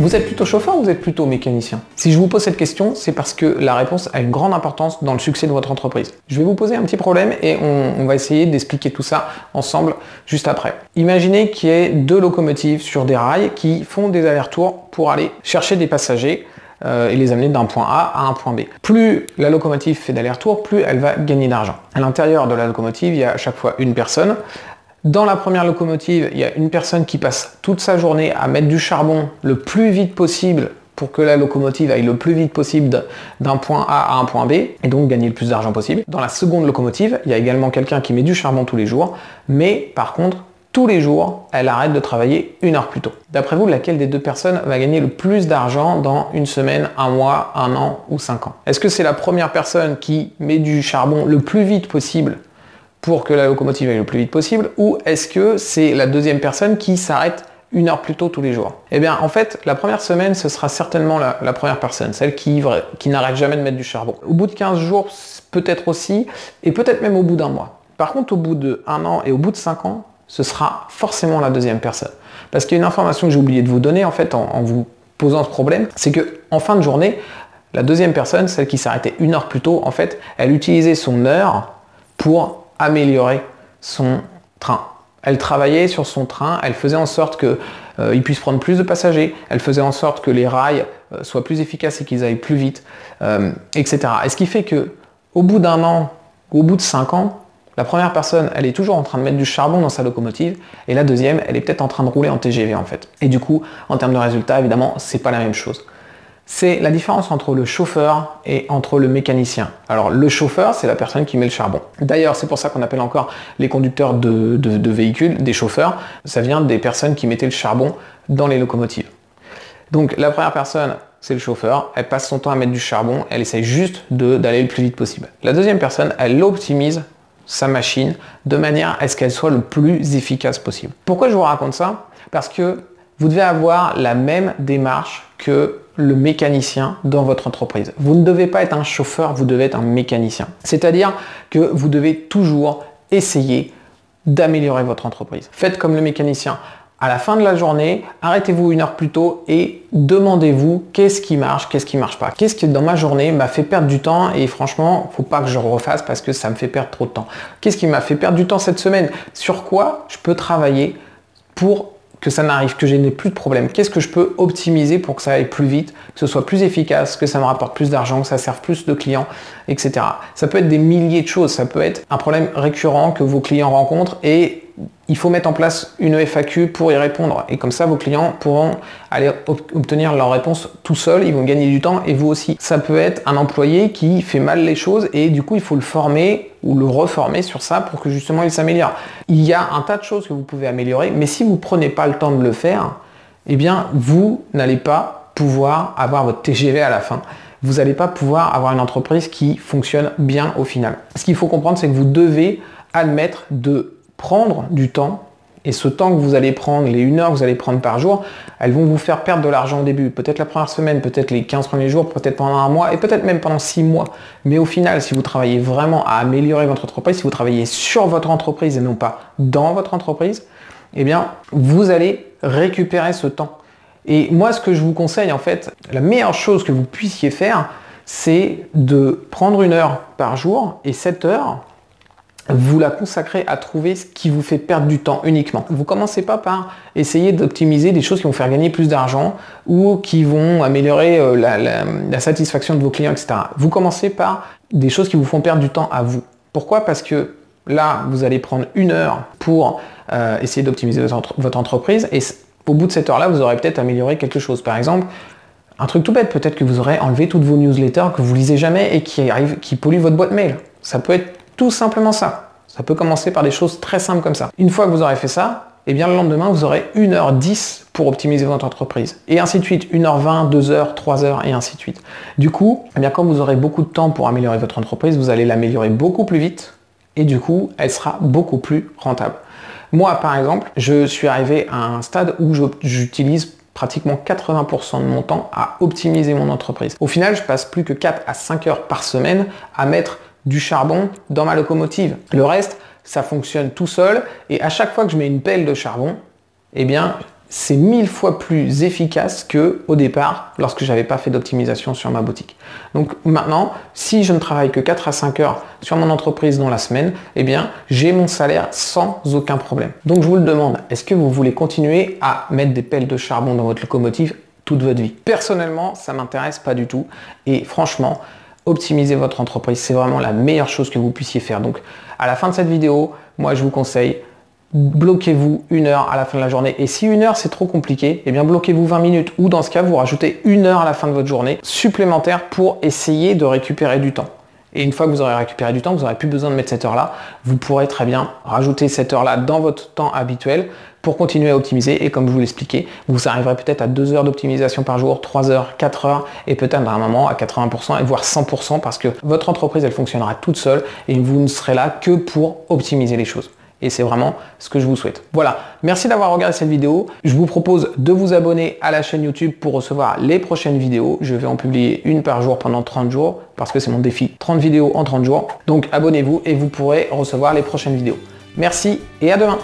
Vous êtes plutôt chauffeur ou vous êtes plutôt mécanicien? Si je vous pose cette question, c'est parce que la réponse a une grande importance dans le succès de votre entreprise. Je vais vous poser un petit problème et on va essayer d'expliquer tout ça ensemble juste après. Imaginez qu'il y ait deux locomotives sur des rails qui font des allers-retours pour aller chercher des passagers et les amener d'un point A à un point B. Plus la locomotive fait d'aller-retour, plus elle va gagner d'argent. À l'intérieur de la locomotive, il y a à chaque fois une personne. Dans la première locomotive, il y a une personne qui passe toute sa journée à mettre du charbon le plus vite possible pour que la locomotive aille le plus vite possible d'un point A à un point B et donc gagner le plus d'argent possible. Dans la seconde locomotive, il y a également quelqu'un qui met du charbon tous les jours, mais par contre, tous les jours, elle arrête de travailler 1 heure plus tôt. D'après vous, laquelle des deux personnes va gagner le plus d'argent dans une semaine, un mois, un an ou 5 ans? Est-ce que c'est la première personne qui met du charbon le plus vite possible pour que la locomotive aille le plus vite possible, ou est-ce que c'est la deuxième personne qui s'arrête 1 heure plus tôt tous les jours? Eh bien, en fait, la première semaine, ce sera certainement la première personne, celle qui n'arrête jamais de mettre du charbon. Au bout de 15 jours, peut-être aussi, et peut-être même au bout d'un mois. Par contre, au bout de 1 an et au bout de 5 ans, ce sera forcément la deuxième personne. Parce qu'il y a une information que j'ai oublié de vous donner, en fait, en vous posant ce problème, c'est que en fin de journée, la deuxième personne, celle qui s'arrêtait 1 heure plus tôt, en fait, elle utilisait son heure pour améliorer son train. Elle travaillait sur son train, elle faisait en sorte qu'il puisse prendre plus de passagers, elle faisait en sorte que les rails soient plus efficaces et qu'ils aillent plus vite, etc. Et ce qui fait que au bout d'1 an, au bout de 5 ans, la première personne, elle est toujours en train de mettre du charbon dans sa locomotive, et la deuxième, elle est peut-être en train de rouler en TGV en fait. Et du coup, en termes de résultats, évidemment, c'est pas la même chose. C'est la différence entre le chauffeur et entre le mécanicien. Alors le chauffeur, c'est la personne qui met le charbon. D'ailleurs, c'est pour ça qu'on appelle encore les conducteurs de véhicules des chauffeurs. Ça vient des personnes qui mettaient le charbon dans les locomotives. Donc la première personne, c'est le chauffeur. Elle passe son temps à mettre du charbon. Elle essaye juste d'aller le plus vite possible. La deuxième personne, elle optimise sa machine de manière à ce qu'elle soit le plus efficace possible. Pourquoi je vous raconte ça? Parce que vous devez avoir la même démarche que le mécanicien dans votre entreprise. Vous ne devez pas être un chauffeur, vous devez être un mécanicien. C'est-à-dire que vous devez toujours essayer d'améliorer votre entreprise. Faites comme le mécanicien. À la fin de la journée, arrêtez-vous 1 heure plus tôt et demandez-vous qu'est-ce qui marche pas. Qu'est-ce qui dans ma journée m'a fait perdre du temps et franchement, faut pas que je refasse parce que ça me fait perdre trop de temps. Qu'est-ce qui m'a fait perdre du temps cette semaine? Sur quoi je peux travailler pour que ça n'arrive, que je n'ai plus de problème? Qu'est-ce que je peux optimiser pour que ça aille plus vite, que ce soit plus efficace, que ça me rapporte plus d'argent, que ça serve plus de clients, etc. Ça peut être des milliers de choses, ça peut être un problème récurrent que vos clients rencontrent et il faut mettre en place une FAQ pour y répondre. Et comme ça, vos clients pourront aller obtenir leur réponse tout seuls, ils vont gagner du temps et vous aussi. Ça peut être un employé qui fait mal les choses et du coup, il faut le former ou le reformer sur ça pour que justement il s'améliore. Il y a un tas de choses que vous pouvez améliorer, mais si vous ne prenez pas le temps de le faire, eh bien, vous n'allez pas pouvoir avoir votre TGV à la fin. Vous n'allez pas pouvoir avoir une entreprise qui fonctionne bien au final. Ce qu'il faut comprendre, c'est que vous devez admettre de prendre du temps, et ce temps que vous allez prendre, les 1 heure que vous allez prendre par jour, elles vont vous faire perdre de l'argent au début. Peut-être la première semaine, peut-être les 15 premiers jours, peut-être pendant 1 mois, et peut-être même pendant 6 mois. Mais au final, si vous travaillez vraiment à améliorer votre entreprise, si vous travaillez sur votre entreprise et non pas dans votre entreprise, eh bien, vous allez récupérer ce temps. Et moi, ce que je vous conseille, en fait, la meilleure chose que vous puissiez faire, c'est de prendre 1 heure par jour, et cette heure, vous la consacrez à trouver ce qui vous fait perdre du temps uniquement. Vous commencez pas par essayer d'optimiser des choses qui vont faire gagner plus d'argent ou qui vont améliorer la satisfaction de vos clients, etc. Vous commencez par des choses qui vous font perdre du temps à vous. Pourquoi? Parce que là, vous allez prendre 1 heure pour essayer d'optimiser votre entreprise et au bout de cette heure-là, vous aurez peut-être amélioré quelque chose. Par exemple, un truc tout bête, peut-être que vous aurez enlevé toutes vos newsletters que vous lisez jamais et qui polluent votre boîte mail. Ça peut être tout simplement ça. Ça peut commencer par des choses très simples comme ça. Une fois que vous aurez fait ça, eh bien le lendemain, vous aurez 1h10 pour optimiser votre entreprise. Et ainsi de suite, 1h20, 2h, 3h et ainsi de suite. Du coup, eh bien, quand vous aurez beaucoup de temps pour améliorer votre entreprise, vous allez l'améliorer beaucoup plus vite et du coup, elle sera beaucoup plus rentable. Moi, par exemple, je suis arrivé à un stade où j'utilise pratiquement 80% de mon temps à optimiser mon entreprise. Au final, je passe plus que 4 à 5 heures par semaine à mettre du charbon dans ma locomotive. Le reste, ça fonctionne tout seul et à chaque fois que je mets une pelle de charbon, eh bien, c'est 1000 fois plus efficace que au départ lorsque j'avais pas fait d'optimisation sur ma boutique. Donc maintenant, si je ne travaille que 4 à 5 heures sur mon entreprise dans la semaine, eh bien, j'ai mon salaire sans aucun problème. Donc je vous le demande, est-ce que vous voulez continuer à mettre des pelles de charbon dans votre locomotive toute votre vie? Personnellement, ça m'intéresse pas du tout et franchement, optimiser votre entreprise, c'est vraiment la meilleure chose que vous puissiez faire. Donc à la fin de cette vidéo, moi je vous conseille, bloquez-vous 1 heure à la fin de la journée. Et si 1 heure c'est trop compliqué, eh bien bloquez-vous 20 minutes ou dans ce cas, vous rajoutez 1 heure à la fin de votre journée supplémentaire pour essayer de récupérer du temps. Et une fois que vous aurez récupéré du temps, vous n'aurez plus besoin de mettre cette heure-là. Vous pourrez très bien rajouter cette heure-là dans votre temps habituel pour continuer à optimiser. Et comme je vous l'expliquais, vous arriverez peut-être à 2 heures d'optimisation par jour, 3 heures, 4 heures et peut-être à un moment à 80% et voire 100% parce que votre entreprise, elle fonctionnera toute seule et vous ne serez là que pour optimiser les choses. Et c'est vraiment ce que je vous souhaite. Voilà, merci d'avoir regardé cette vidéo. Je vous propose de vous abonner à la chaîne YouTube pour recevoir les prochaines vidéos. Je vais en publier une par jour pendant 30 jours parce que c'est mon défi. 30 vidéos en 30 jours. Donc abonnez-vous et vous pourrez recevoir les prochaines vidéos. Merci et à demain.